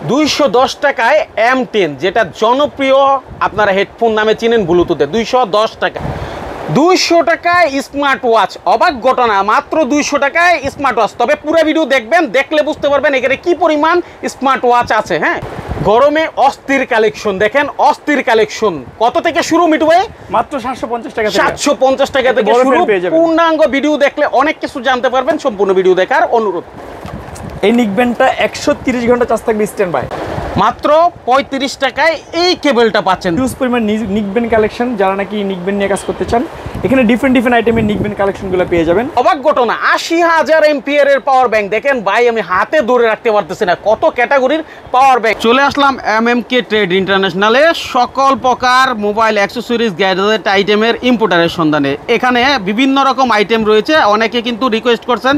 210 টাকায় M10, যেটা জনপ্রিয় আপনারা হেডফোন নামে চিনেন ব্লুটুথে। 210 টাকা, 200 টাকায় স্মার্ট ওয়াচ। অবাক ঘটনা, মাত্র 200 টাকায় স্মার্ট ওয়াচ। তবে পুরো ভিডিও দেখবেন, দেখলে বুঝতে পারবেন এখানে কি পরিমাণ স্মার্ট ওয়াচ আছে। হ্যাঁ, গরমে অস্থির কালেকশন দেখেন, অস্থির কালেকশন। কত থেকে শুরু মিটু ভাই? মাত্র 750 টাকা থেকে। 750 টাকা থেকে শুরু। পূর্ণাঙ্গ ভিডিও দেখলে অনেক কিছু জানতে পারবেন, সম্পূর্ণ ভিডিও দেখার অনুরোধ। এই নিকবেনটা 130 ঘন্টা চার্জ থাকবে স্ট্যান্ড বাই। মাত্র 35 টাকায় এই কেবলটা পাচ্ছেন। হিউজ পরিমাণ নিকবেন কালেকশন, যারা নাকি নিকবেন নিয়ে কাজ করতে চান, এখানে ডিফারেন্ট আইটেমের নিকবেন কালেকশনগুলো পেয়ে যাবেন। অবাক ঘটনা, 80,000 এমপিআর এর পাওয়ার ব্যাংক। দেখেন ভাই, আমি হাতে ধরে রাখতে পারতেছি না, কত ক্যাটাগরির পাওয়ার ব্যাংক। চলে আসলাম MMK ট্রেড ইন্টারন্যাশনালে সকল প্রকার মোবাইল অ্যাক্সেসরিজ গ্যাজেট আইটেমের ইম্পোর্টারের সন্ধানে। এখানে বিভিন্ন রকম আইটেম রয়েছে। অনেকে কিন্তু রিকোয়েস্ট করছেন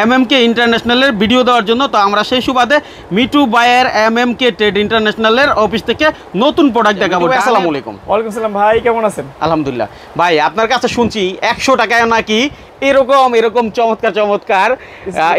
MMK ইন্টারন্যাশনালের ভিডিও দেওয়ার জন্য, তো আমরা সেই সুবাদে মিটু ভাইয়ের MMK ট্রেড ইন্টারন্যাশনালের অফিস থেকে নতুন প্রোডাক্ট দেখাবো। আসসালামু আলাইকুম। ওয়ালাইকুম আসসালাম ভাই, কেমন আছেন? আলহামদুলিল্লাহ। ভাই, আপনার কাছে শুনছি 100 টাকায় নাকি এরকম চমৎকার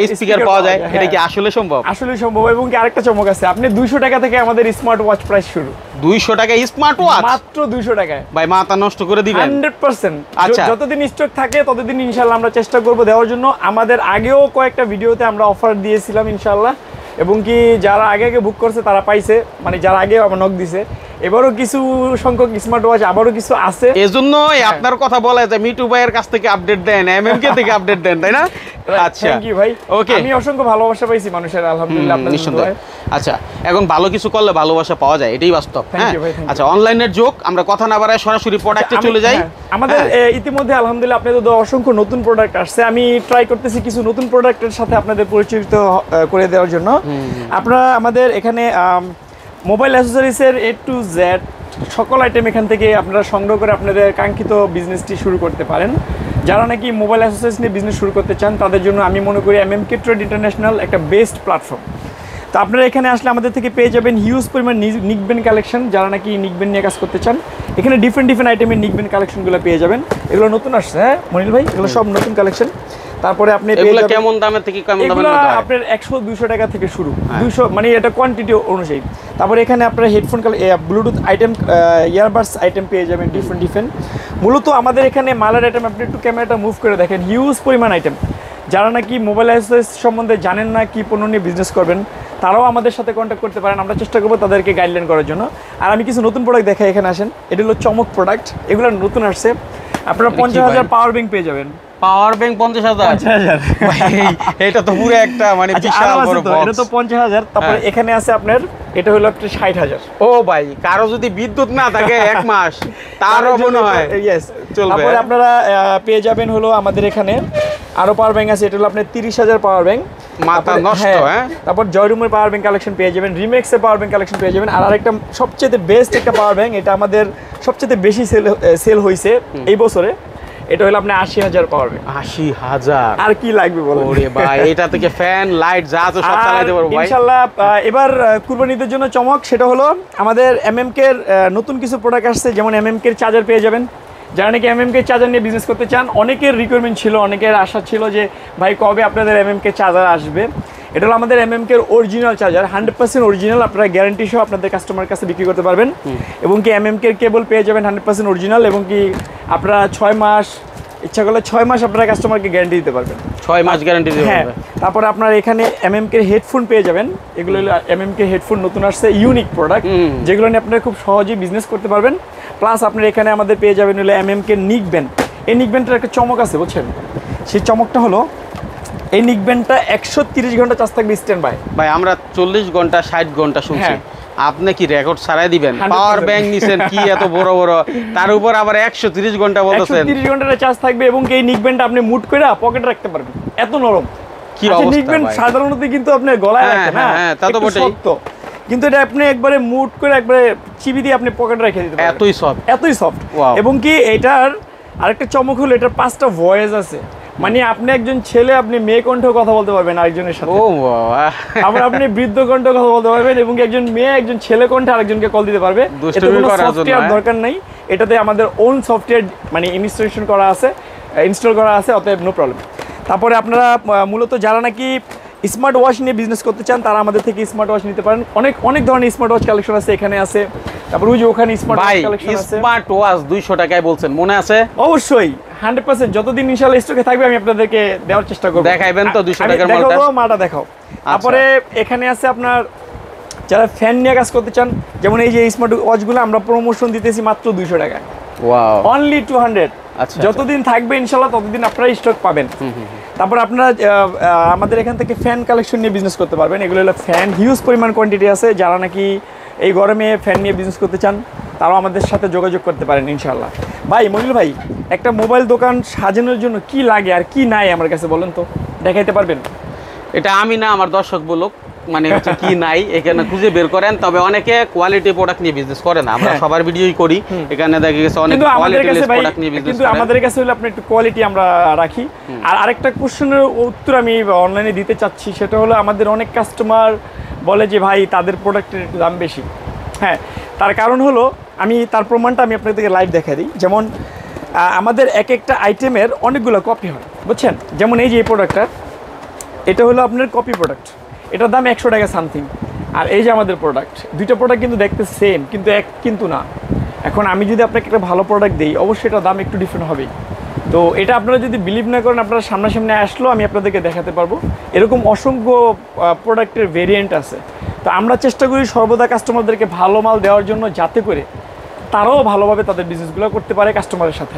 স্পিকার পাওয়া যায়। এটা কি আসলে সম্ভব? আসলে সম্ভব। এবং কি আরেকটা চমক আছে, আপনি 200 টাকা থেকে আমাদের স্মার্ট ওয়াচ প্রাইস শুরু। 200 টাকায় স্মার্ট ওয়াচ, মাত্র 200 টাকায়। ভাই মাথা নষ্ট করে দিবেন 100%। আচ্ছা, যতদিন স্টক থাকে ততদিন ইনশাআল্লাহ আমরা চেষ্টা করব দেওয়ার জন্য। আমাদের আগেও কয়েকটা ভিডিওতে আমরা অফার দিয়েছিলাম ইনশাআল্লাহ, এবং কি যারা আগে বুক করছে তারা পাইছে, মানে যারা আগে আমার নক দিছে। এবারও কিছু সংখ্যক স্মার্ট ওয়াচ আবারও কিছু আছে। এজন্যই আপনার কথা বলা যায় মিটু ভাইয়ের কাছ থেকে আপডেট দেন, MMK থেকে আপডেট দেন, তাই না? আচ্ছা, থ্যাংক ইউ ভাই। ওকে, আমি অসংখ্য ভালোবাসা পাইছি মানুষের, আলহামদুলিল্লাহ আপনাদের নিঃসন্দেহে। আচ্ছা, এখন ভালো কিছু করলে ভালোবাসা পাওয়া যায়, এটাই বাস্তব। হ্যাঁ, আচ্ছা, অনলাইনের যোগ, আমরা কথা না বাড়ায় সরাসরি প্রোডাক্টে চলে যাই। আমাদের ইতিমধ্যে আলহামদুলিল্লাহ আপনাদের তো অসংখ্য নতুন প্রোডাক্ট আসছে। আমি ট্রাই করতেছি কিছু নতুন প্রোডাক্টের সাথে আপনাদের পরিচিত করে দেওয়ার জন্য। আপনারা আমাদের এখানে মোবাইল অ্যাক্সেসরিজের A to Z সকল আইটেম এখান থেকে আপনারা সংগ্রহ করে আপনাদের কাঙ্ক্ষিত বিজনেসটি শুরু করতে পারেন। যারা নাকি মোবাইল অ্যাক্সেসরিজ নিয়ে বিজনেস শুরু করতে চান তাদের জন্য আমি মনে করি MMK ট্রেড ইন্টারন্যাশনাল একটা বেস্ট প্ল্যাটফর্ম। তো আপনারা এখানে আসলে আমাদের থেকে পেয়ে যাবেন হিউজ পরিমাণ নিকবেন কালেকশন। যারা নাকি নিকবেন নিয়ে কাজ করতে চান, এখানে ডিফারেন্ট আইটেমের নিকবেন কালেকশনগুলো পেয়ে যাবেন। এগুলো নতুন আসছে, হ্যাঁ মনিল ভাই, এগুলো সব নতুন কালেকশন। তারপরে আপনি কেমন দামের থেকে কেমন দামের মধ্যে হয়? আপনার 100-200 টাকা থেকে শুরু। 200 মানে এটা কোয়ান্টিটি অনুযায়ী। তারপরে এখানে আপনারা headphone Bluetooth item, earbuds item পেয়ে যাবেন ডিফারেন্ট। মূলত আমাদের এখানে মালের আইটেম, আপনি একটু ক্যামেরাটা মুভ করে দেখেন, হিউজ পরিমাণ আইটেম। যারা নাকি মোবাইল অ্যাক্সেসরিজ সম্বন্ধে জানেন না, কি পণ্য নিয়ে বিজনেস করবেন, তারাও আমাদের সাথে কন্ট্যাক্ট করতে পারেন। আমরা চেষ্টা করবো তাদেরকে গাইডলাইন করার জন্য। আর আমি কিছু নতুন প্রোডাক্ট দেখাই, এখানে আসেন। এটা হলো চমক প্রোডাক্ট, এগুলো নতুন আসছে। আপনারা 50,000 পাওয়ার ব্যাংক পেয়ে যাবেন। Power bank 50,000? এটা তো পুরো একটা মানে বিশাল বড় বক্স। এটা তো 50,000। তারপরে এখানে আছে আপনার, এটা হলো একটা 60,000। ও ভাই, কারো যদি বিদ্যুৎ না থাকে 1 মাস, তারও মনে হয় ইয়েস চলবে। তারপরে আপনারা পেয়ে যাবেন হলো আমাদের এখানে আরো পাওয়ার ব্যাংক আছে। এটা হলো আপনার 30,000 পাওয়ার ব্যাংক। মাথা নষ্ট। হ্যাঁ, তারপর জয়রুমের পাওয়ার ব্যাংক কালেকশন পেয়ে যাবেন, রিমেক্সের পাওয়ার ব্যাংক কালেকশন পেয়ে যাবেন। আর আরেকটা সবচেয়ে বেস্ট একটা পাওয়ার ব্যাংক, এটা আমাদের সবচেয়ে বেশি সেল হয়েছে এই বছরে। এটা হলো আপনার 80,000 পাওয়ার ব্যাংক। 80,000? আর কি লাগবে বলুন? ওরে ভাই, এটা থেকে ফ্যান, লাইট যা আছে সব চালাতে পারবো ভাই ইনশাআল্লাহ। এবার কুরবানিদের জন্য চমক, সেটা হলো আমাদের MMK এর নতুন কিছু প্রোডাক্ট আসছে। যেমন MMK এর চার্জার পেয়ে যাবেন। যারা নাকি MMK চার্জার নিয়ে বিজনেস করতে চান, অনেকের রিকোয়ারমেন্ট ছিল, অনেকের আশা ছিল যে ভাই কবে আপনাদের MMK চার্জার আসবে। এটা হলো আমাদের MMK এর অরিজিনাল চার্জার, 100% অরিজিনাল। আপনারা গ্যারান্টি সহ আপনাদের কাস্টমার কাছে বিক্রি করতে পারবেন। এবং কি MMK এর কেবল পেয়ে যাবেন 100% অরিজিনাল। এবং কি আপনারা 6 মাস, ইচ্ছা করলে 6 মাস আপনারা কাস্টমারকে গ্যারান্টি দিতে পারবেন। 6 মাস গ্যারান্টি দিতে পারবেন। তারপরে আপনারা এখানে MMK এর হেডফোন পেয়ে যাবেন। এগুলো হলো MMK হেডফোন নতুন আসছে, ইউনিক প্রোডাক্ট, যেগুলো নিয়ে আপনারা খুব সহজেই বিজনেস করতে পারবেন। প্লাস আপনারা এখানে আমাদের পেয়ে যাবেন হলো MMK নিকবেন। এই নিকবেনটার একটা চমক আছে, বুঝছেন? সেই চমকটা হলো এই নিকবেনটা 130 ঘন্টা চার্জ থাকবে স্ট্যান্ড বাই। ভাই, আমরা 40 ঘন্টা 60 ঘন্টা শুনছি, আপনি কি রেকর্ড ছাড়াই দিবেন? পাওয়ার ব্যাংক নিছেন কি এত বড় বড়, তার উপর আবার 130 ঘন্টা বলতেছেন। 130 ঘন্টা চার্জ থাকবে। এবং এই নিকবেনটা আপনি মুড করে পকেটে রাখতে পারবেন, এত নরম। কি অবস্থা নিকবেন সাধারণত কিন্তু আপনি গলায় রাখেন না, হ্যাঁ তা তো বটেই, কিন্তু এটা আপনি একবারে মুড করে একবারে চিবি দিয়ে আপনি পকেটে রেখে দিতে পারবেন। এতই সফট। এবং কি এটার আরেকটা চমক হলো, এটার 5টা ভয়েস আছে। মানে আপনি একজন ছেলে, আপনি মেয়ে কণ্ঠে কথা বলতে পারবেন আরেকজনের সাথে। ও বাবা। আবার আপনি বৃদ্ধ কণ্ঠে কথা বলতে পারবেন। এবং একজন মেয়ে একজন ছেলে কণ্ঠে আরেকজনকে কল দিতে পারবে। এতে কোনো সফটওয়্যার দরকার নাই, এটাতে আমাদের ওন সফটওয়্যার মানে ইনস্টল করা আছে, অতএব নো প্রবলেম। তারপরে আপনারা মূলত যারা নাকি স্মার্ট ওয়াচ নিয়ে বিজনেস করতে চান তারা আমাদের থেকে স্মার্ট ওয়াচ নিতে পারেন। অনেক অনেক ধরনের স্মার্ট ওয়াচ কালেকশন আছে, এখানে আছে। তারপর ওই যে ওখানে স্মার্ট ওয়াচ কালেকশন আছে। স্মার্ট ওয়াচ 200 টাকায় বলছেন, মনে আছে? অবশ্যই 100%, যতদিন ইনশাআল্লাহ স্টকে থাকবে আমি আপনাদেরকে দেওয়ার চেষ্টা করব। দেখাইবেন তো 200 টাকার মালটা? দেখাবো, মালটা দেখাও। তারপরে এখানে আছে আপনার যারা ফ্যান নিয়ে কাজ করতে চান, যেমন এই যে স্মার্ট ওয়াচগুলো আমরা প্রমোশন দিতেছি মাত্র 200 টাকায়। Wow, only 200। আচ্ছা, যতদিন থাকবে ইনশাআল্লাহ ততদিন আপনারা স্টক পাবেন। তারপর আপনারা আমাদের এখান থেকে ফ্যান কালেকশন নিয়ে বিজনেস করতে পারবেন। এগুলো হলো ফ্যান, হিউজ পরিমাণ কোয়ান্টিটি আছে। যারা নাকি এই গরমে ফ্যান নিয়ে বিজনেস করতে চান তারাও আমাদের সাথে যোগাযোগ করতে পারেন ইনশাআল্লাহ। ভাই মনিল ভাই, একটা মোবাইল দোকান সাজানোর জন্য কি লাগে আর কি নাই আমার কাছে বলেন তো, দেখাইতে পারবেন? এটা আমি না, আমার দর্শক বলুক, মানে হচ্ছে কি নাই এখানে খুঁজে বের করেন। তবে অনেকে কোয়ালিটি প্রোডাক্ট নিয়ে বিজনেস করে না, আমরা সবার ভিডিওই করি। এখানে দেখা গেছে অনেক কোয়ালিটি প্রোডাক্ট নিয়ে বিজনেস করে। আমাদের কাছে হলো আপনি একটু কোয়ালিটি আমরা রাখি। আর আরেকটা কোশ্চেনের উত্তর আমি অনলাইনে দিতে চাচ্ছি, সেটা হলো আমাদের অনেক কাস্টমার বলে যে ভাই তাদের প্রোডাক্টের একটু দাম বেশি। হ্যাঁ, তার কারণ হলো আমি তার প্রমাণটা আমি আপনাদেরকে লাইভ দেখাই দিই। যেমন আমাদের এক একটা আইটেমের অনেকগুলো কপি হয়, বুঝছেন? যেমন এই যে এই প্রোডাক্টটা, এটা হলো আপনার কপি প্রোডাক্ট, এটার দাম 100 টাকা সামথিং। আর এই যে আমাদের প্রোডাক্ট, দুইটা প্রোডাক্ট কিন্তু দেখতে সেম, কিন্তু এক কিন্তু না। এখন আমি যদি আপনাকে একটা ভালো প্রোডাক্ট দিই, অবশ্যই এটার দাম একটু ডিফারেন্ট হবেই। তো এটা আপনারা যদি বিলিভ না করেন, আপনারা সামনাসামনি আসলেও আমি আপনাদেরকে দেখাতে পারবো। এরকম অসংখ্য প্রোডাক্টের ভেরিয়েন্ট আছে। তো আমরা চেষ্টা করি সর্বদা কাস্টমারদেরকে ভালো মাল দেওয়ার জন্য, যাতে করে তারাও ভালোভাবে তাদের বিজনেসগুলো করতে পারে কাস্টমারের সাথে।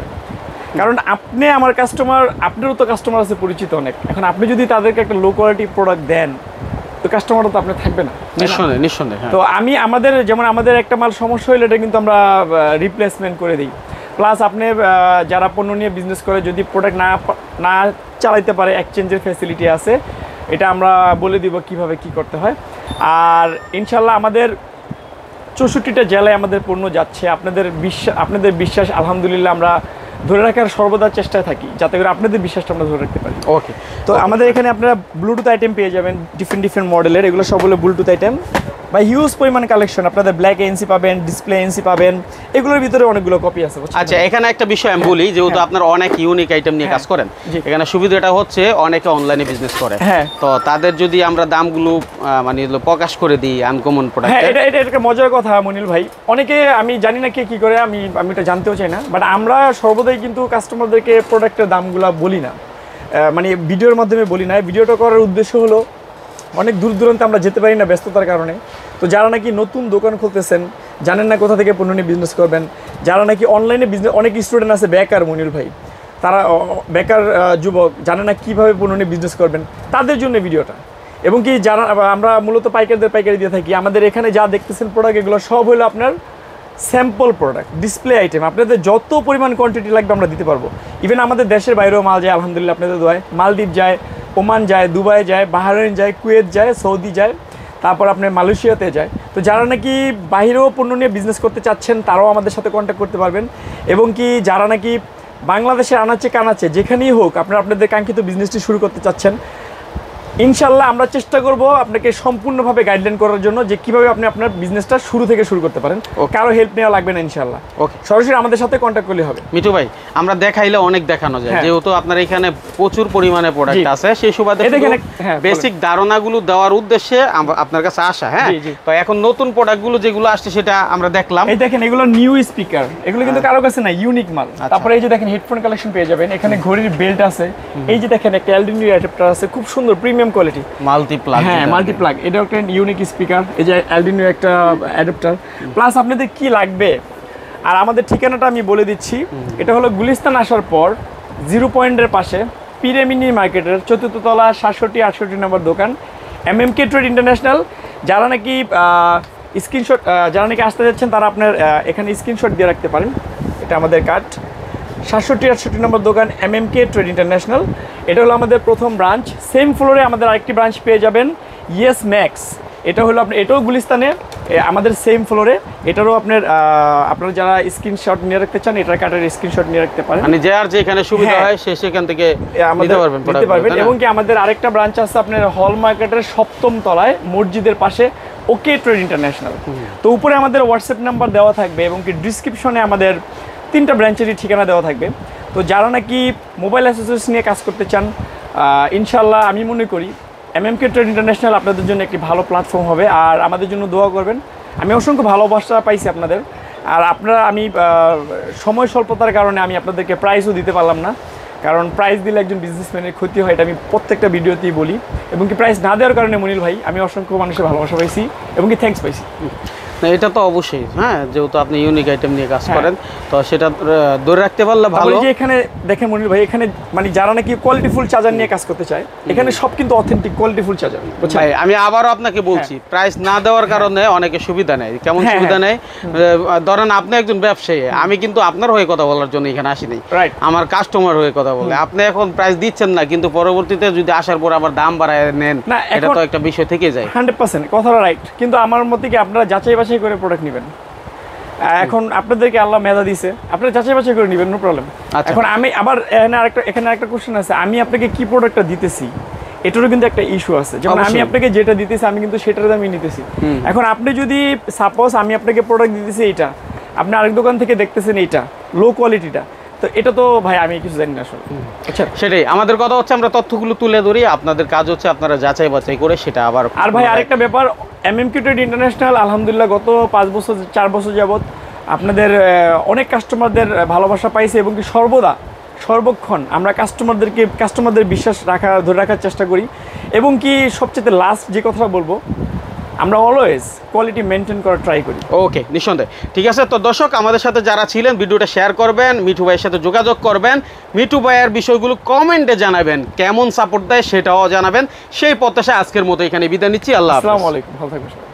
কারণ আপনি আমার কাস্টমার, আপনারও তো কাস্টমার আছে পরিচিত অনেক। এখন আপনি যদি তাদেরকে একটা লো কোয়ালিটি প্রোডাক্ট দেন, তো কাস্টমারও তো আপনার থাকবে না। নিঃসন্দেহে। তো আমি আমাদের একটা মাল সমস্যা হলে এটা কিন্তু আমরা রিপ্লেসমেন্ট করে দিই। প্লাস আপনি যারা পণ্য নিয়ে বিজনেস করে যদি প্রোডাক্ট না চালাইতে পারে, এক্সচেঞ্জের ফ্যাসিলিটি আছে, এটা আমরা বলে দিব কিভাবে কি করতে হয়। আর ইনশাল্লাহ আমাদের 64টা জেলায় আমাদের পণ্য যাচ্ছে। আপনাদের বিশ্বাস আলহামদুলিল্লাহ আমরা ধরে রাখার সর্বদা চেষ্টায় থাকি, যাতে করে আপনাদের বিশ্বাসটা আমরা ধরে রাখতে পারি। ওকে, তো আমাদের এখানে আপনারা ব্লুটুথ আইটেম পেয়ে যাবেন ডিফারেন্ট মডেলের। এগুলো সব হলো ব্লুটুথ আইটেম বা হিউজ পরিমাণ কালেকশন। আপনাদের ব্ল্যাক এনসি পাবেন, ডিসপ্লে এনসি পাবেন, এগুলোর ভিতরে অনেকগুলো কপি আছে। আচ্ছা, এখানে একটা বিষয় আমি বলি, যেহেতু আপনারা অনেক ইউনিক আইটেম নিয়ে কাজ করেন, এখানে সুবিধাটা হচ্ছে অনেকে অনলাইনে বিজনেস করে। তো তাদের যদি আমরা দামগুলো মানে প্রকাশ করে দিই আনকমন প্রোডাক্ট, এটা একটা মজার কথা মনিল ভাই। অনেকে, আমি জানি না কে কি করে, আমি এটা জানতেও চাই না, বাট আমরা সর্বদাই কিন্তু কাস্টমারদেরকে প্রোডাক্টের দামগুলো বলি না, মানে ভিডিওর মাধ্যমে বলি না। ভিডিওটা করার উদ্দেশ্য হলো অনেক দূর দূরান্তে আমরা যেতে পারি না ব্যস্ততার কারণে। তো যারা নাকি নতুন দোকান খুলতেছেন, জানেন না কোথা থেকে পণ্য নিয়ে বিজনেস করবেন, যারা নাকি অনলাইনে বিজনেস, অনেক স্টুডেন্ট আছে বেকার মনিল ভাই, তারা বেকার যুবক, জানে না কীভাবে পণ্য নিয়ে বিজনেস করবেন, তাদের জন্য ভিডিওটা। এবং কি যারা আমরা মূলত পাইকারি দিয়ে থাকি, আমাদের এখানে যা দেখতেছেন প্রোডাক্ট, এগুলো সব হলো আপনার স্যাম্পল প্রোডাক্ট, ডিসপ্লে আইটেম। আপনাদের যত পরিমাণ কোয়ান্টিটি লাগবে আমরা দিতে পারবো। ইভেন আমাদের দেশের বাইরেও মাল যায় আলহামদুলিল্লাহ, আপনাদের দোয়ায়। মালদ্বীপ যায়, ওমান যায়, দুবাই যায়, বাহরাইন যায়, কুয়েত যায়, সৌদি যায়, তারপর আপনার মালয়েশিয়াতে যায়। তো যারা নাকি বাইরেও পণ্য নিয়ে বিজনেস করতে চাচ্ছেন, তারাও আমাদের সাথে কন্ট্যাক্ট করতে পারবেন। এবং কি যারা নাকি বাংলাদেশের আনাচে কানাচে যেখানেই হোক আপনাদের কাঙ্ক্ষিত বিজনেসটি শুরু করতে চাচ্ছেন, ইনশাল্লাহ আমরা চেষ্টা করব আপনাকে সম্পূর্ণভাবে গাইডলাইন করার জন্য, যে কিভাবে আপনি আপনার বিজনেসটা শুরু থেকে শুরু করতে পারেন। কারো হেল্প নেওয়া লাগবে না ইনশাল্লাহ। ওকে, সরাসরি আমাদের সাথে কন্ট্যাক্ট করলে হবে। মিঠু ভাই, আমরা দেখাইলে অনেক দেখানো যায়, যেহেতু আপনার এখানে প্রচুর পরিমাণে প্রোডাক্ট আছে, সেই সুবাদে বেসিক ধারণাগুলো দেওয়ার উদ্দেশ্যে আপনার কাছে আসা। হ্যাঁ, তো এখন নতুন প্রোডাক্টগুলো যেগুলো আসছে সেটা আমরা দেখলাম। এই দেখেন, এগুলো নিউ স্পিকার, এগুলো কিন্তু কারো কাছে না, ইউনিক মাল। তারপরে এই যে দেখেন হেডফোন কালেকশন পেয়ে যাবেন, এখানে ঘড়ির বেল্ট আছে। এই যে দেখেন একটা এলডিনি অ্যাডাপ্টার আছে, খুব সুন্দর প্রিমিয়াম কোয়ালিটি, মাল্টিপ্লাগ। হ্যাঁ, মাল্টিপ্লাগ, এটা একটা ইউনিক স্পিকার। এই যে এলডিনি একটা অ্যাডাপ্টার। প্লাস আপনাদের কি লাগবে, আর আমাদের ঠিকানাটা আমি বলে দিচ্ছি। এটা হলো গুলিস্তান আসার পর 0 পয়েন্টের পাশে পিরামিনি মার্কেটের 4th তলা 67-68 নম্বর দোকান, MMK ট্রেড ইন্টারন্যাশনাল। যারা নাকি আসতে যাচ্ছেন, তারা আপনার এখানে স্ক্রিনশট দিয়ে রাখতে পারেন। এটা আমাদের কার্ড, 67-68 নম্বর দোকান, MMK ট্রেড ইন্টারন্যাশনাল। এটা হলো আমাদের প্রথম ব্রাঞ্চ। সেম ফ্লোরে আমাদের আরেকটি ব্রাঞ্চ পেয়ে যাবেন, ইয়েস ম্যাক্স। এটা হলো আপনার, এটাও গুলিস্তানে, আমাদের সেম ফ্লোরে। এটারও আপনারা যারা স্ক্রিনশট নিয়ে রাখতে চান, এটার কার্ডের স্ক্রিনশট নিয়ে রাখতে পারেন, মানে যার যেখানে সুবিধা হয় সে সেখান থেকে নিতে পারবেন। এবং কি আমাদের আরেকটা ব্রাঞ্চ আছে আপনার হল মার্কেটের 7ম তলায়, মসজিদের পাশে, ওকে ট্রেড ইন্টারন্যাশনাল। তো উপরে আমাদের হোয়াটসঅ্যাপ নাম্বার দেওয়া থাকবে, এবং কি ডিসক্রিপশনে আমাদের 3টা ব্রাঞ্চেরই ঠিকানা দেওয়া থাকবে। তো যারা নাকি মোবাইল অ্যাক্সেসরিজ নিয়ে কাজ করতে চান, ইনশাল্লাহ আমি মনে করি MMK ট্রেড ইন্টারন্যাশনাল আপনাদের জন্য একটি ভালো প্ল্যাটফর্ম হবে, আর আমাদের জন্য দোয়া করবেন। আমি অসংখ্য ভালোবাসা পাইছি আপনাদের, আর আপনারা আমি সময় স্বল্পতার কারণে আমি আপনাদেরকে প্রাইসও দিতে পারলাম না, কারণ প্রাইস দিলে একজন বিজনেসম্যানের ক্ষতি হয়, এটা আমি প্রত্যেকটা ভিডিওতেই বলি। এবং কি প্রাইস না দেওয়ার কারণে মনিল ভাই আমি অসংখ্য মানুষের ভালোবাসা পাইছি এবং কি থ্যাঙ্কস পাইছি। না এটা তো অবশ্যই, হ্যাঁ, যেহেতু আপনি ইউনিক আইটেম নিয়ে কাজ করেন, তো সেটা ধরে রাখতে পারলে ভালো। যে এখানে দেখেন মনির ভাই, এখানে মানে যারা নাকি কোয়ালিটিফুল চার্জার নিয়ে কাজ করতে চায়, এখানে সব কিন্তু অথেন্টিক কোয়ালিটিফুল চার্জার। ভাই আমি আবারও আপনাকে বলছি, প্রাইস না দেওয়ার কারণে অনেকে সুবিধা নেয়। কেমন সুবিধা নেয়? ধরেন আপনি একজন ব্যবসায়ী, আমি কিন্তু আপনার হয়ে কথা বলার জন্য এখানে আসিনি, আমার কাস্টমার হয়ে কথা বলে। আপনি এখন প্রাইস দিচ্ছেন না, কিন্তু পরবর্তীতে যদি আসার পর আবার দাম বাড়ায় নেন, এটা তো একটা বিষয় থেকে যায়। 100% কথাটা রাইট, কিন্তু আমার মতে কি আপনারা যাচাই বাছাই করে প্রোডাক্ট নেবেন। এখন আপনাদেরকে আল্লাহ মেধা দিছে, আপনারা যাচাই বাছাই করে নেবেন, নো প্রবলেম। এখন আমি আবার এখানে আরেকটা কোশ্চেন আছে, আমি আপনাকে কি প্রোডাক্টটা দিতেছি এটারও কিন্তু একটা ইস্যু আছে। যেমন আমি আপনাকে যেটা দিতেছি আমি কিন্তু সেটার দামই নিতেছি। এখন আপনি যদি সাপোজ আমি আপনাকে প্রোডাক্ট দিতেছি এইটা, আপনি আরেক দোকান থেকে দেখতেছেন এইটা লো কোয়ালিটিটা, তো এটা তো ভাই আমি কিছু জানি না আসলে। আচ্ছা সেটাই আমাদের কথা হচ্ছে, আমরা তথ্যগুলো তুলে ধরি, আপনাদের কাজ হচ্ছে আপনারা যাচাই বাছাই করে সেটা আবার। আর ভাই আরেকটা ব্যাপার, MMK ট্রেড ইন্টারন্যাশনাল আলহামদুলিল্লাহ গত 5 বছর 4 বছর যাবত আপনাদের অনেক কাস্টমারদের ভালোবাসা পাইছে, এবং কি সর্বক্ষণ আমরা কাস্টমারদের বিশ্বাস ধরে রাখার চেষ্টা করি। এবং কি সবচেয়ে লাস্ট যে কথাটা বলবো, আমরা অলওয়েজ কোয়ালিটি মেনটেন করার ট্রাই করি। ওকে, নিঃসন্দেহে ঠিক আছে। তো দর্শক আমাদের সাথে যারা ছিলেন, ভিডিওটা শেয়ার করবেন, মিঠু ভাইয়ের সাথে যোগাযোগ করবেন, মিঠু ভাইয়ের বিষয়গুলো কমেন্টে জানাবেন, কেমন সাপোর্ট দেয় সেটাও জানাবেন। সেই প্রত্যাশায় আজকের মতো এখানে বিদায় নিচ্ছি। আল্লাহ হাফেজ। আসসালামু আলাইকুম, ভালো থাকবেন।